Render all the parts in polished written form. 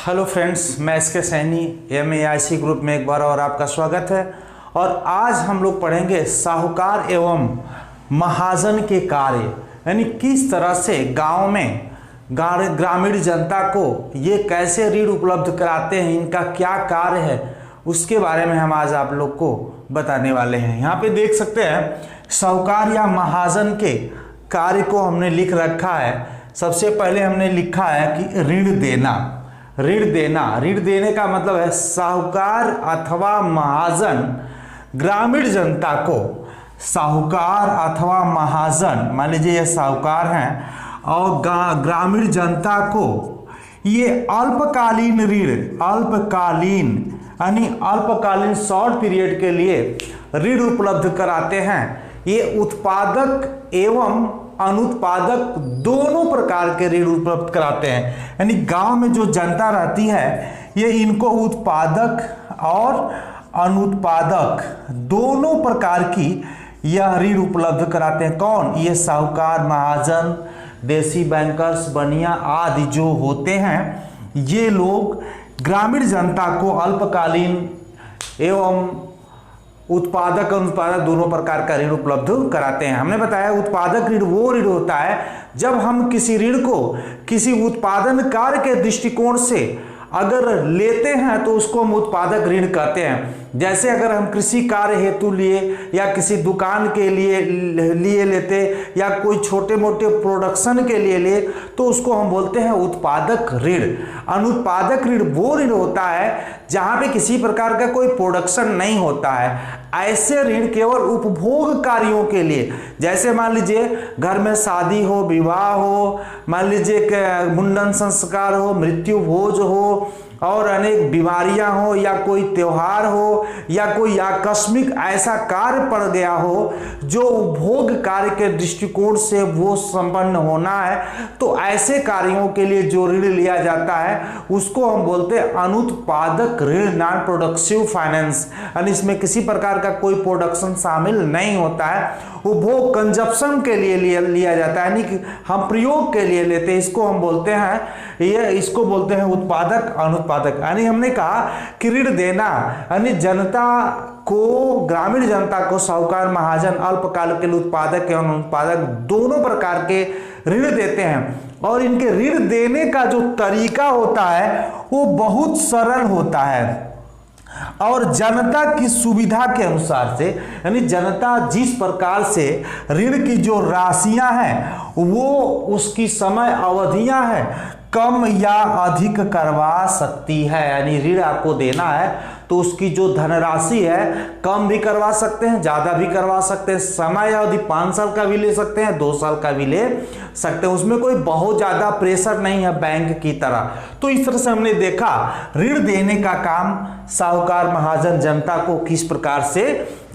Hello friends, मैं S के Saini MAIC group में एक बार और आपका स्वागत है। और आज हम लोग पढ़ेंगे साहूकार एवं महाजन के कार्य, यानी किस तरह से गांव में ग्रामीण जनता को ये कैसे ऋण उपलब्ध कराते हैं, इनका क्या कार्य है, उसके बारे में हम आज आप लोग को बताने वाले हैं। यहाँ पे देख सकते हैं साहूकार या महाजन के कार्य को हमने लिख रखा है। सबसे पहले हमने लिखा है कि ऋण देना। ऋण देने का मतलब है साहूकार अथवा महाजन ग्रामीण जनता को, साहूकार अथवा महाजन, मान लीजिए ये साहूकार हैं और ग्रामीण जनता को ये अल्पकालीन ऋण, अल्पकालीन यानी अल्पकालीन शॉर्ट पीरियड के लिए ऋण उपलब्ध कराते हैं। ये उत्पादक एवं अनुत्पादक दोनों प्रकार के ऋण उपलब्ध कराते हैं। यानी गांव में जो जनता रहती है ये इनको उत्पादक और अनुत्पादक दोनों प्रकार की यह ऋण उपलब्ध कराते हैं। कौन? ये साहूकार, महाजन, देसी बैंकर्स, बनिया आदि जो होते हैं, ये लोग ग्रामीण जनता को अल्पकालीन एवं उत्पादक और अनुत्पादक दोनों प्रकार का ऋण उपलब्ध कराते हैं। हमने बताया उत्पादक ऋण वो ऋण होता है जब हम किसी ऋण को किसी उत्पादन कार्य के दृष्टिकोण से अगर लेते हैं तो उसको हम उत्पादक ऋण कहते हैं। जैसे अगर हम कृषि कार्य हेतु लिए या किसी दुकान के लिए लेते या कोई छोटे मोटे प्रोडक्शन के लिए ले तो उसको हम बोलते हैं उत्पादक ऋण। अनुत्पादक ऋण वो ऋण होता है जहां पे किसी प्रकार का कोई प्रोडक्शन नहीं होता है। ऐसे ऋण केवल उपभोग कार्यों के लिए, जैसे मान लीजिए घर में शादी हो, विवाह हो, मान लीजिए मुंडन संस्कार हो, मृत्यु भोज हो और अनेक बीमारियां हो या कोई त्योहार हो या कोई आकस्मिक ऐसा कार्य पड़ गया हो जो उपभोग कार्य के दृष्टिकोण से वो संपन्न होना है, तो ऐसे कार्यों के लिए जो ऋण लिया जाता है उसको हम बोलते हैं अनुत्पादक ऋण, नॉन प्रोडक्टिव फाइनेंस। यानी इसमें किसी प्रकार का कोई प्रोडक्शन शामिल नहीं होता है, उपभोग कंजप्शन के लिए लिया जाता है, यानी कि हम प्रयोग के लिए लेते हैं। इसको हम बोलते हैं इसको बोलते हैं उत्पादक अनुत्पादक। यानी हमने कहा कि ऋण देना यानी जनता को, ग्रामीण जनता को साहूकार महाजन अल्पकाल के लिए उत्पादक एवं अनुत्पादक दोनों प्रकार के ऋण देते हैं। और इनके ऋण देने का जो तरीका होता है वो बहुत सरल होता है और जनता की सुविधा के अनुसार से, यानी जनता जिस प्रकार से ऋण की जो राशियां हैं वो उसकी समय अवधियां हैं कम या अधिक करवा सकती है। यानी ऋण आपको देना है तो उसकी जो धनराशि है कम भी करवा सकते हैं, ज्यादा भी करवा सकते हैं। समय अवधि 5 साल का भी ले सकते हैं, 2 साल का भी ले सकते हैं। उसमें कोई बहुत ज्यादा प्रेशर नहीं है बैंक की तरह। तो इस तरह से हमने देखा ऋण देने का काम साहूकार महाजन जनता को किस प्रकार से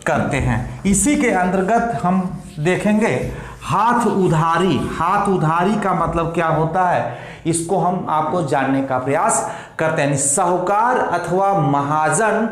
करते हैं। इसी के अंतर्गत हम देखेंगे हाथ उधारी। हाथ उधारी का मतलब क्या होता है, इसको हम आपको जानने का प्रयास करते हैं। साहूकार अथवा महाजन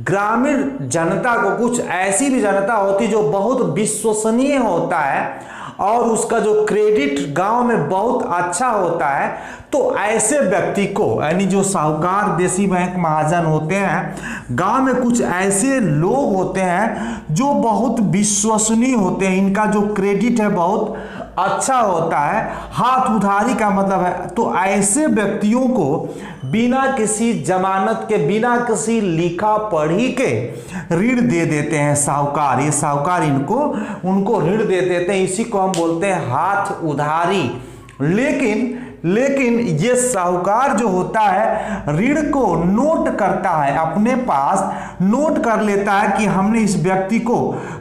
ग्रामीण जनता को, कुछ ऐसी भी जनता होती जो बहुत विश्वसनीय होता है और उसका जो क्रेडिट गांव में बहुत अच्छा होता है, तो ऐसे व्यक्ति को, यानी जो साहूकार, देसी बैंक, महाजन होते हैं, गांव में कुछ ऐसे लोग होते हैं जो बहुत विश्वसनीय होते हैं, इनका जो क्रेडिट है बहुत अच्छा होता है। हाथ उधारी का मतलब है तो ऐसे व्यक्तियों को बिना किसी जमानत के, बिना किसी लिखा पढ़ी के ऋण दे देते हैं साहूकार। ये साहूकार उनको ऋण दे देते हैं, इसी को हम बोलते हैं हाथ उधारी। लेकिन ये साहूकार जो होता है ऋण को नोट करता है, अपने पास नोट कर लेता है कि हमने इस व्यक्ति को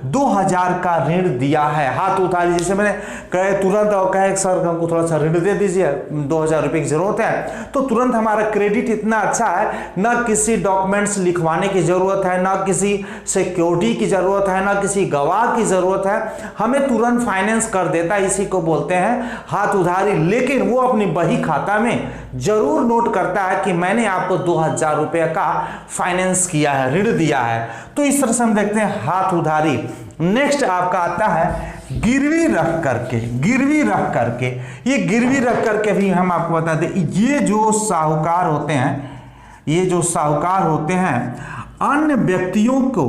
2000 का ऋण दिया है। हाथ उधारी, जैसे मैंने कहे तुरंत और कहे सर हमको थोड़ा सा ऋण दे दीजिए, 2000 रुपये की जरूरत है, तो तुरंत हमारा क्रेडिट इतना अच्छा है, ना किसी डॉक्यूमेंट्स लिखवाने की जरूरत है, ना किसी सिक्योरिटी की जरूरत है, ना किसी गवाह की जरूरत है, हमें तुरंत फाइनेंस कर देता है। इसी को बोलते हैं हाथ उधारी। लेकिन वो अपनी बही खाता में जरूर नोट करता है कि मैंने आपको 2000 रुपये का फाइनेंस किया है, ऋण दिया है। तो इस तरह से हम देखते हैं हाथ उधारी। नेक्स्ट आपका आता है गिरवी रख करके, ये गिरवी रख करके भी हम आपको बता दें, ये जो साहूकार होते हैं अन्य व्यक्तियों को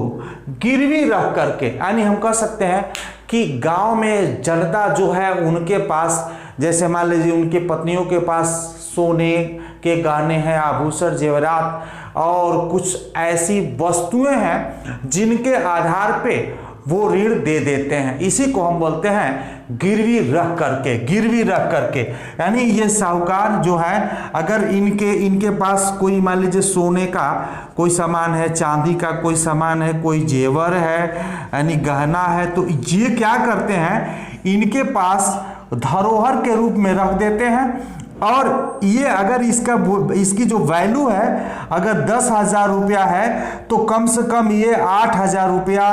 गिरवी रख करके, यानी हम कह सकते हैं कि गांव में जनता जो है उनके पास, जैसे मान लीजिए उनके पत्नियों के पास सोने के गहने हैं, आभूषण जेवरात और कुछ ऐसी वस्तुएं हैं जिनके आधार पे वो ऋण दे देते हैं, इसी को हम बोलते हैं गिरवी रख करके। यानी ये साहूकार जो है, अगर इनके पास कोई मान लीजिए सोने का कोई सामान है, चांदी का कोई सामान है, कोई जेवर है, यानी गहना है, तो ये क्या करते हैं, इनके पास धरोहर के रूप में रख देते हैं। और ये अगर इसकी जो वैल्यू है अगर 10,000 रुपया है तो कम से कम ये 8,000 रुपया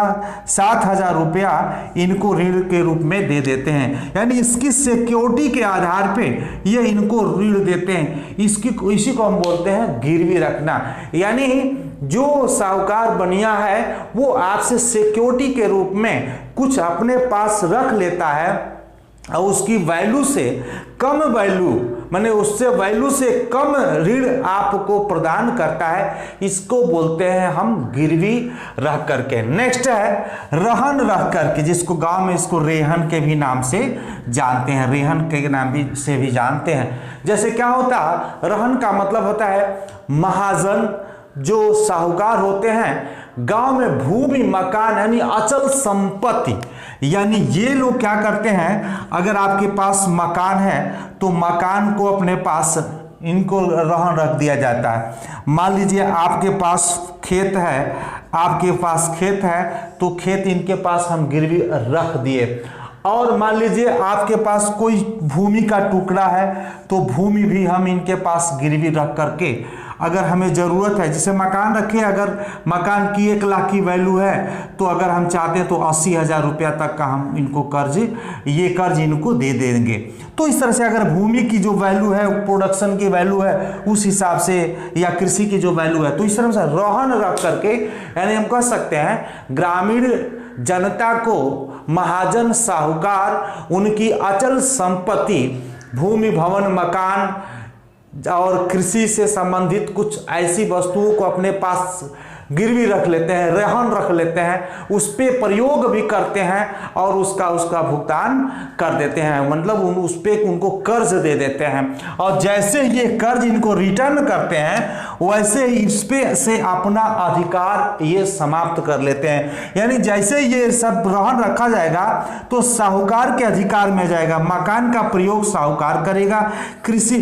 7,000 रुपया इनको ऋण के रूप में दे देते हैं। यानी इसकी सिक्योरिटी के आधार पे ये इनको ऋण देते हैं, इसी को हम बोलते हैं गिरवी रखना। यानी जो साहूकार बनिया है वो आपसे सिक्योरिटी के रूप में कुछ अपने पास रख लेता है और उसकी वैल्यू से कम वैल्यू, माने उससे वैल्यू से कम ऋण आपको प्रदान करता है, इसको बोलते हैं हम गिरवी रख करके। नेक्स्ट है रहन रख करके, जिसको गांव में इसको रेहन के भी नाम से जानते हैं, रेहन के नाम से भी जानते हैं। जैसे क्या होता है, रहन का मतलब होता है महाजन, जो साहूकार होते हैं गांव में भूमि मकान यानी अचल संपत्ति, यानी ये लोग क्या करते हैं, अगर आपके पास मकान है तो मकान को अपने पास इनको रहन रख दिया जाता है। मान लीजिए आपके पास खेत है, तो खेत इनके पास हम गिरवी रख दिए। और मान लीजिए आपके पास कोई भूमि का टुकड़ा है तो भूमि भी हम इनके पास गिरवी रख करके, अगर हमें ज़रूरत है, जैसे मकान रखे, अगर मकान की 1 लाख की वैल्यू है तो अगर हम चाहते हैं तो 80,000 रुपया तक का हम इनको कर्ज इनको दे देंगे। तो इस तरह से अगर भूमि की जो वैल्यू है, प्रोडक्शन की वैल्यू है, उस हिसाब से, या कृषि की जो वैल्यू है, तो इस तरह से रहन रख करके, यानी हम कह सकते हैं ग्रामीण जनता को महाजन साहूकार उनकी अचल संपत्ति, भूमि भवन मकान और कृषि से संबंधित कुछ ऐसी वस्तुओं को अपने पास गिरवी रख लेते हैं, रहन रख लेते हैं, उस पे प्रयोग भी करते हैं और उसका भुगतान कर देते हैं, मतलब उस पे उनको कर्ज दे देते हैं। और जैसे ये कर्ज इनको रिटर्न करते हैं वैसे इस पे से अपना अधिकार ये समाप्त कर लेते हैं। यानी जैसे ये सब रहन रखा जाएगा तो साहूकार के अधिकार में जाएगा, मकान का प्रयोग साहूकार करेगा, कृषि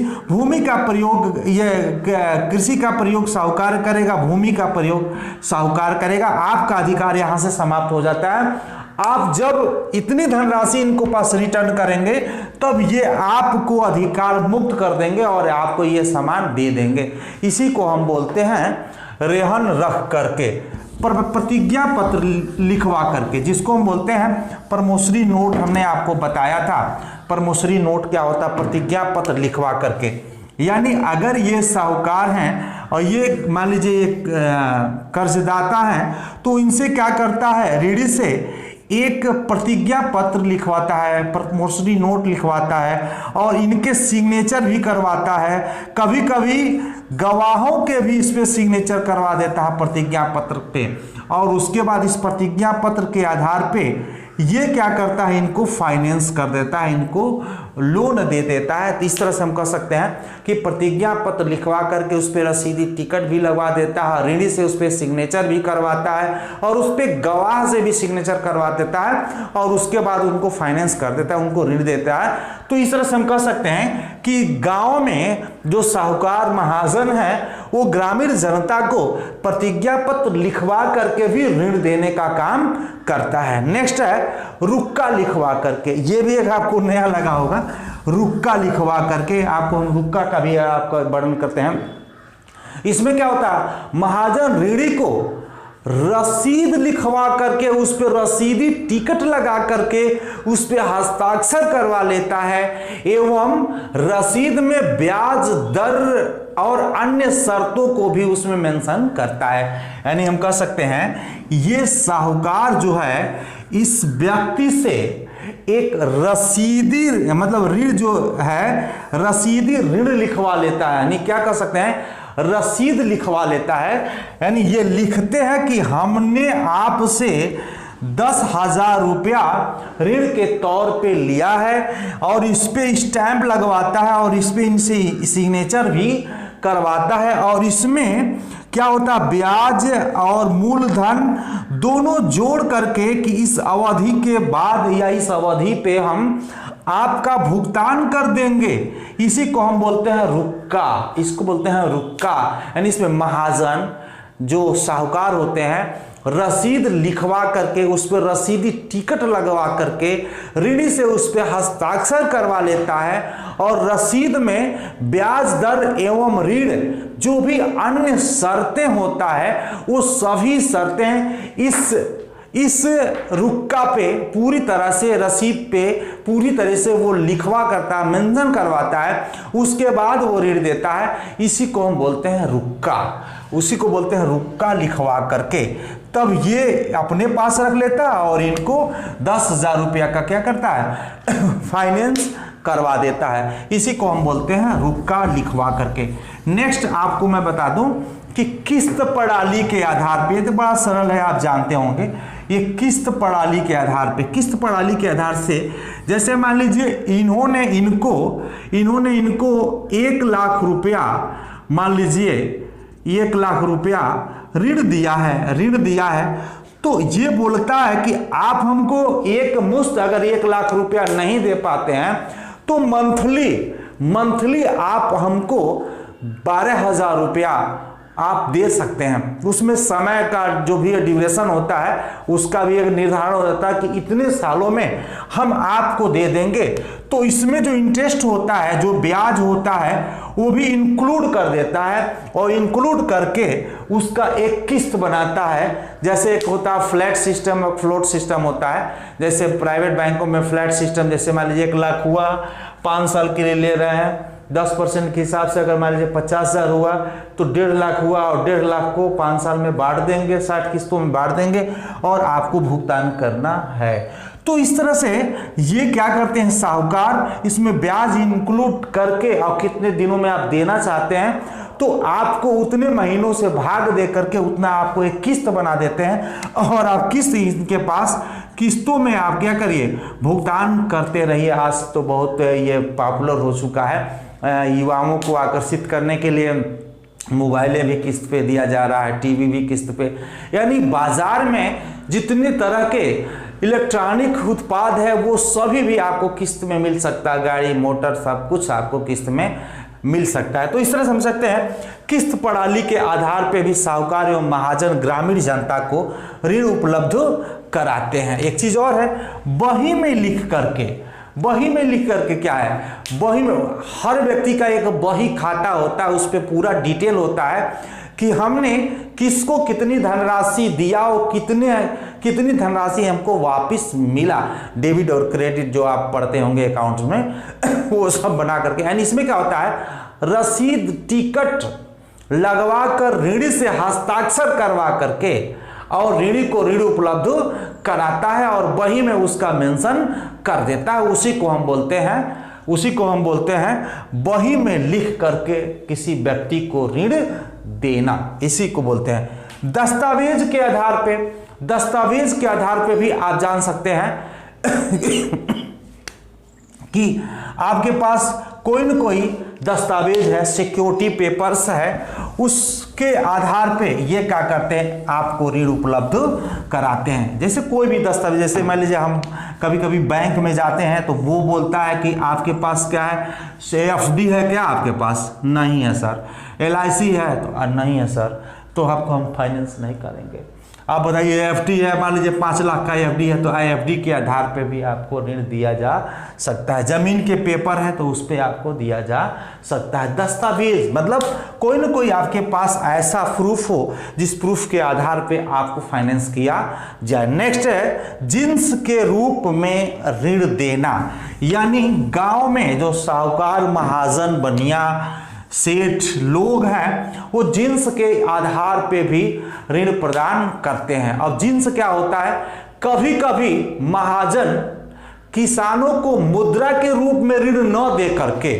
का प्रयोग साहूकार करेगा, भूमि का प्रयोग साहूकार करेगा। आपका अधिकार यहां से समाप्त हो जाता है। आप जब इतनी धनराशि इनको पास रिटर्न करेंगे तब ये आपको अधिकार मुक्त कर देंगे और आपको ये सामान दे देंगे। इसी को हम बोलते हैं रेहन रख करके, प्रतिज्ञा पत्र लिखवा करके, जिसको हम बोलते हैं प्रमोशरी नोट। हमने आपको बताया था प्रमोशरी नोट क्या होता है, प्रतिज्ञा पत्र लिखवा करके। यानी अगर ये साहूकार हैं और ये मान लीजिए एक कर्जदाता हैं तो इनसे क्या करता है, ऋणी से एक प्रतिज्ञा पत्र लिखवाता है, प्रमोशरी नोट लिखवाता है और इनके सिग्नेचर भी करवाता है। कभी कभी गवाहों के भी इस पे सिग्नेचर करवा देता है प्रतिज्ञा पत्र पे, और उसके बाद इस प्रतिज्ञा पत्र के आधार पे ये क्या करता है, इनको फाइनेंस कर देता है, इनको लोन दे देता है। तो इस तरह से हम कह सकते हैं कि प्रतिज्ञा पत्र लिखवा करके उस पर रसीदी टिकट भी लगवा देता है, ऋणी से उस पर सिग्नेचर भी करवाता है और उस पर गवाह से भी सिग्नेचर करवा देता है और उसके बाद उनको फाइनेंस कर देता है, उनको ऋण देता है। तो इस तरह से हम कह सकते हैं कि गांव में जो साहूकार महाजन है वो ग्रामीण जनता को प्रतिज्ञा पत्र लिखवा करके भी ऋण देने का काम करता है। नेक्स्ट है रुक्का लिखवा करके, ये भी एक आपको नया लगा होगा, रुक्का लिखवा करके। आपको हम रुक्का का भी आपका वर्णन करते हैं। इसमें क्या होता है, महाजन ऋणी को रसीद लिखवा करके उस पर रसीदी टिकट लगा करके उस पर हस्ताक्षर करवा लेता है एवं रसीद में ब्याज दर और अन्य शर्तों को भी उसमें मेंशन करता है। यानी हम कह सकते हैं ये साहूकार जो है इस व्यक्ति से एक रसीदी मतलब ऋण जो है रसीदी ऋण लिखवा लेता है, यानी क्या कर सकते हैं रसीद लिखवा लेता है। यानी ये लिखते हैं कि हमने आपसे 10,000 रुपया ऋण के तौर पे लिया है, और इस पे स्टैंप लगवाता है और इस पे इनसे सिग्नेचर भी करवाता है। और इसमें क्या होता है ब्याज और मूलधन दोनों जोड़ करके कि इस अवधि के बाद या इस अवधि पे हम आपका भुगतान कर देंगे, इसी को हम बोलते हैं रुक्का, इसको बोलते हैं रुक्का। यानी इसमें महाजन जो साहूकार होते हैं रसीद लिखवा करके उस पर रसीदी टिकट लगवा करके ऋणी से उस पर हस्ताक्षर करवा लेता है, और रसीद में ब्याज दर एवं ऋण जो भी अन्य शर्तें होता है वो सभी शर्तें इस रुक्का पे पूरी तरह से रसीद पे पूरी तरह से वो लिखवा करता है, मेंशन करवाता है, उसके बाद वो ऋण देता है। इसी को हम बोलते हैं रुक्का, उसी को बोलते हैं रुक्का लिखवा करके तब ये अपने पास रख लेता है और इनको 10,000 रुपया का क्या करता है फाइनेंस करवा देता है। इसी को हम बोलते हैं रुक्का लिखवा करके। नेक्स्ट आपको मैं बता दूं कि किस्त प्रणाली के आधार पे, तो बड़ा सरल है आप जानते होंगे, ये किस्त प्रणाली के आधार पे, किस्त प्रणाली के आधार से जैसे मान लीजिए इन्होंने इनको 1 लाख रुपया, मान लीजिए 1 लाख रुपया ऋण दिया है, तो ये बोलता है कि आप हमको एक मुश्त अगर 1 लाख रुपया नहीं दे पाते हैं तो मंथली आप हमको 12,000 रुपया आप दे सकते हैं। उसमें समय का जो भी ड्यूरेशन होता है उसका भी एक निर्धारण हो जाता है कि इतने सालों में हम आपको दे देंगे। तो इसमें जो इंटरेस्ट होता है, जो ब्याज होता है, वो भी इंक्लूड कर देता है, और इंक्लूड करके उसका एक किस्त बनाता है। जैसे एक होता है फ्लैट सिस्टम और फ्लोट सिस्टम होता है। जैसे प्राइवेट बैंकों में फ्लैट सिस्टम, जैसे मान लीजिए 1 लाख हुआ, 5 साल के लिए ले रहे हैं, 10% के हिसाब से अगर मान लीजिए 50,000 हुआ तो 1.5 लाख हुआ, और 1.5 लाख को 5 साल में बांट देंगे, 60 किस्तों में बांट देंगे और आपको भुगतान करना है। तो इस तरह से ये क्या करते हैं साहूकार, इसमें ब्याज इंक्लूड करके और कितने दिनों में आप देना चाहते हैं तो आपको उतने महीनों से भाग दे करके उतना आपको एक किस्त बना देते हैं, और आप किस्त इनके पास किस्तों में आप क्या करिए भुगतान करते रहिए। आज तो बहुत ये पॉपुलर हो चुका है, युवाओं को आकर्षित करने के लिए मोबाइलें भी किस्त पे दिया जा रहा है, टीवी भी किस्त पे, यानी बाजार में जितने तरह के इलेक्ट्रॉनिक उत्पाद है वो सभी भी आपको किस्त में मिल सकता है। गाड़ी मोटर सब कुछ आपको किस्त में मिल सकता है। तो इस तरह समझ सकते हैं किस्त प्रणाली के आधार पे भी साहूकार एवं महाजन ग्रामीण जनता को ऋण उपलब्ध कराते हैं। एक चीज और है, बही में लिख करके क्या है, बही में हर व्यक्ति का एक बही खाता होता है, उस पर पूरा डिटेल होता है कि हमने किसको कितनी धनराशि दिया और कितनी धनराशि हमको वापस मिला। डेबिट और क्रेडिट जो आप पढ़ते होंगे अकाउंट में वो सब बना करके। यानी इसमें क्या होता है, रसीद टिकट लगवा कर ऋणी से हस्ताक्षर करवा करके और ऋणी को ऋण उपलब्ध कराता है और बही में उसका मेंशन कर देता है। उसी को हम बोलते हैं बही में लिख करके किसी व्यक्ति को ऋण देना, इसी को बोलते हैं। दस्तावेज के आधार पे भी आप जान सकते हैं कि आपके पास कोई न कोई दस्तावेज है, सिक्योरिटी पेपर्स है, उसके आधार पे ये क्या करते हैं आपको ऋण उपलब्ध कराते हैं। जैसे कोई भी दस्तावेज, जैसे मान लीजिए हम कभी कभी बैंक में जाते हैं तो वो बोलता है कि आपके पास क्या है, एफडी है क्या आपके पास, नहीं है सर। LIC है तो नहीं है सर, तो आपको हम फाइनेंस नहीं करेंगे। आप बताइए एफडी है, मान लीजिए 5 लाख का एफडी है तो एफडी के आधार पे भी आपको ऋण दिया जा सकता है। जमीन के पेपर है तो उस पर आपको दिया जा सकता है। दस्तावेज मतलब कोई ना कोई आपके पास ऐसा प्रूफ हो जिस प्रूफ के आधार पे आपको फाइनेंस किया जाए। नेक्स्ट है जिन्स के रूप में ऋण देना, यानी गांव में जो साहूकार महाजन बनिया सेठ लोग हैं वो जिन्स के आधार पे भी ऋण प्रदान करते हैं। अब जिन्स क्या होता है, कभी कभी महाजन किसानों को मुद्रा के रूप में ऋण न दे करके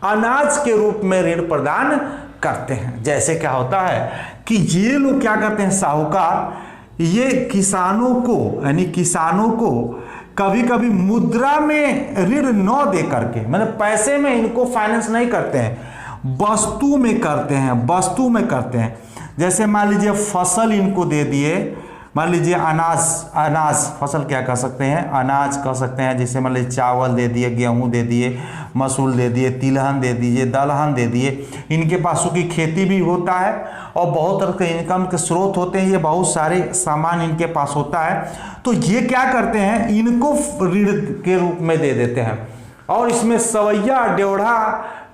अनाज के रूप में ऋण प्रदान करते हैं। जैसे क्या होता है कि ये लोग क्या करते हैं, साहूकार ये किसानों को यानी किसानों को कभी कभी मुद्रा में ऋण न दे करके, मतलब पैसे में इनको फाइनेंस नहीं करते हैं, वस्तु में करते हैं, वस्तु में करते हैं। जैसे मान लीजिए फसल इनको दे दिए, मान लीजिए अनाज फसल क्या कह सकते हैं, अनाज कह सकते हैं। जैसे मान लीजिए चावल दे दिए, गेहूं दे दिए, मसूर दे दिए, तिलहन दे दीजिए, दलहन दे दिए। इनके पास की खेती भी होता है और बहुत तरह के इनकम के स्रोत होते हैं, ये बहुत सारे सामान इनके पास होता है। तो ये क्या करते हैं, इनको ऋण के रूप में दे देते हैं और इसमें सवैया ड्योढ़ा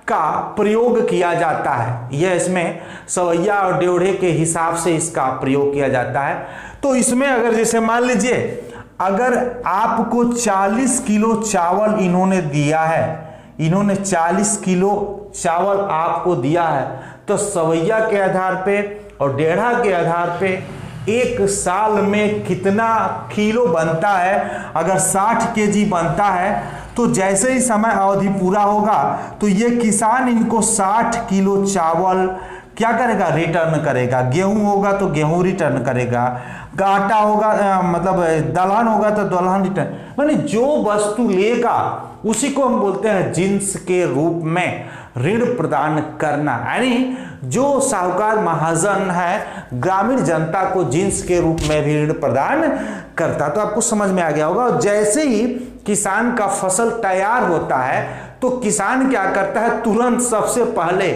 का प्रयोग किया जाता है। यह इसमें सवैया और ड्योढ़े के हिसाब से इसका प्रयोग किया जाता है। तो इसमें अगर जैसे मान लीजिए अगर आपको 40 किलो चावल इन्होंने दिया है, इन्होंने 40 किलो चावल आपको दिया है, तो सवैया के आधार पे और ड्योढ़ा के आधार पे एक साल में कितना किलो बनता है। अगर 60 केजी बनता है तो जैसे ही समय अवधि पूरा होगा तो ये किसान इनको 60 किलो चावल क्या करेगा, रिटर्न करेगा। गेहूं होगा तो गेहूं रिटर्न करेगा, आटा होगा मतलब दलहन होगा तो दलहन रिटर्न, माने जो वस्तु लेगा उसी को हम बोलते हैं जिन्स के रूप में ऋण प्रदान करना। यानी जो साहूकार महाजन है ग्रामीण जनता को जिन्स के रूप में भी ऋण प्रदान करता। तो आपको समझ में आ गया होगा। जैसे ही किसान का फसल तैयार होता है तो किसान क्या करता है, तुरंत सबसे पहले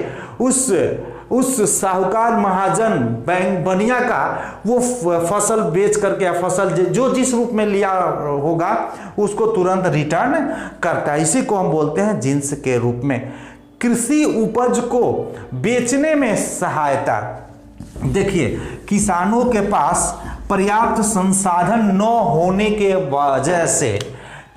उस साहूकार महाजन बैंक बनिया का वो फसल बेच करके या फसल जो जिस रूप में लिया होगा उसको तुरंत रिटर्न करता है। इसी को हम बोलते हैं जिन्स के रूप में। कृषि उपज को बेचने में सहायता। देखिए किसानों के पास पर्याप्त संसाधन न होने के वजह से,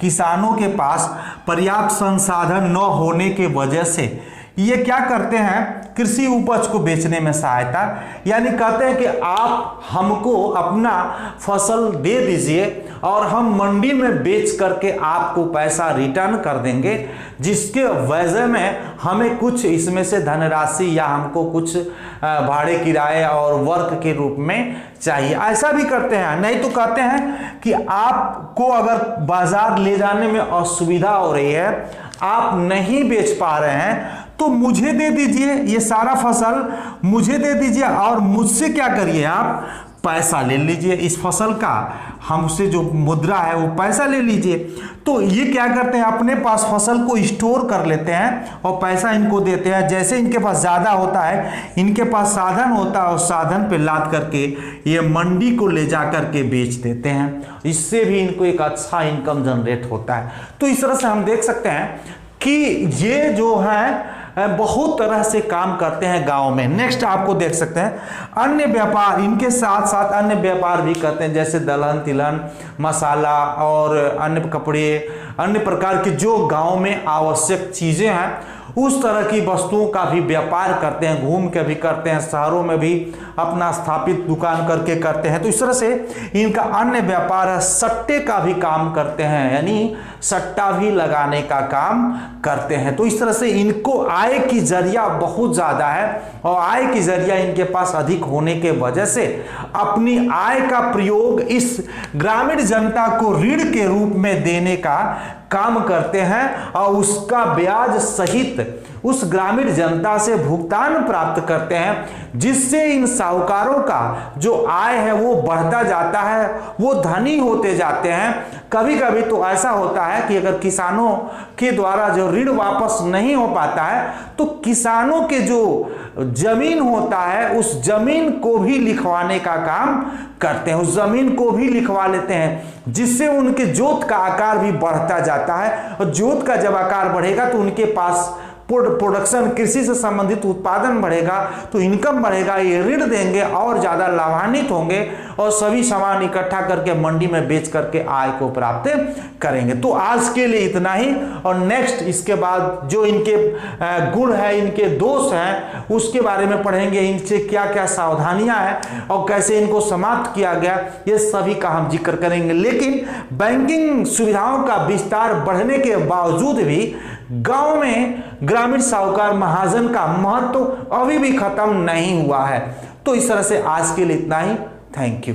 किसानों के पास पर्याप्त संसाधन न होने के वजह से ये क्या करते हैं, कृषि उपज को बेचने में सहायता। यानी कहते हैं कि आप हमको अपना फसल दे दीजिए और हम मंडी में बेच करके आपको पैसा रिटर्न कर देंगे, जिसके वजह में हमें कुछ इसमें से धनराशि या हमको कुछ भाड़े किराए और वर्क के रूप में चाहिए। ऐसा भी करते हैं। नहीं तो कहते हैं कि आपको अगर बाजार ले जाने में असुविधा हो रही है, आप नहीं बेच पा रहे हैं, तो मुझे दे दीजिए, ये सारा फसल मुझे दे दीजिए और मुझसे क्या करिए, आप पैसा ले लीजिए इस फसल का, हमसे जो मुद्रा है वो पैसा ले लीजिए। तो ये क्या करते हैं, अपने पास फसल को स्टोर कर लेते हैं और पैसा इनको देते हैं। जैसे इनके पास ज़्यादा होता है, इनके पास साधन होता है और साधन पे लाद करके ये मंडी को ले जा करके बेच देते हैं। इससे भी इनको एक अच्छा इनकम जनरेट होता है। तो इस तरह से हम देख सकते हैं कि ये जो है बहुत तरह से काम करते हैं गांव में। नेक्स्ट आपको देख सकते हैं अन्य व्यापार, इनके साथ साथ अन्य व्यापार भी करते हैं, जैसे दलहन, तिलहन, मसाला और अन्य कपड़े, अन्य प्रकार की जो गांव में आवश्यक चीजें हैं उस तरह की वस्तुओं का भी व्यापार करते हैं। घूम के भी करते हैं, शहरों में भी अपना स्थापित दुकान करके करते हैं। तो इस तरह से इनका अन्य व्यापार है, सट्टे का भी काम करते हैं, यानी सट्टा भी लगाने का काम करते हैं। तो इस तरह से इनको आय की जरिया बहुत ज़्यादा है और आय की जरिया इनके पास अधिक होने के वजह से अपनी आय का प्रयोग इस ग्रामीण जनता को ऋण के रूप में देने का काम करते हैं और उसका ब्याज सहित उस ग्रामीण जनता से भुगतान प्राप्त करते हैं, जिससे इन साहूकारों का जो आय है वो बढ़ता जाता है, वो धनी होते जाते हैं। कभी कभी तो ऐसा होता है कि अगर किसानों के द्वारा जो ऋण वापस नहीं हो पाता है तो किसानों के जो जमीन होता है उस जमीन को भी लिखवाने का काम करते हैं, उस जमीन को भी लिखवा लेते हैं, जिससे उनके जोत का आकार भी बढ़ता जाता है। और जोत का जब आकार बढ़ेगा तो उनके पास प्रोडक्शन, कृषि से संबंधित उत्पादन बढ़ेगा तो इनकम बढ़ेगा, ये ऋण देंगे और ज़्यादा लाभान्वित होंगे और सभी सामान इकट्ठा करके मंडी में बेच करके आय को प्राप्त करेंगे। तो आज के लिए इतना ही, और नेक्स्ट इसके बाद जो इनके गुण है, इनके दोष हैं, उसके बारे में पढ़ेंगे। इनसे क्या क्या सावधानियां हैं और कैसे इनको समाप्त किया गया, ये सभी का हम जिक्र करेंगे। लेकिन बैंकिंग सुविधाओं का विस्तार बढ़ने के बावजूद भी गांव में ग्रामीण साहूकार महाजन का महत्व अभी भी खत्म नहीं हुआ है। तो इस तरह से आज के लिए इतना ही। Thank you.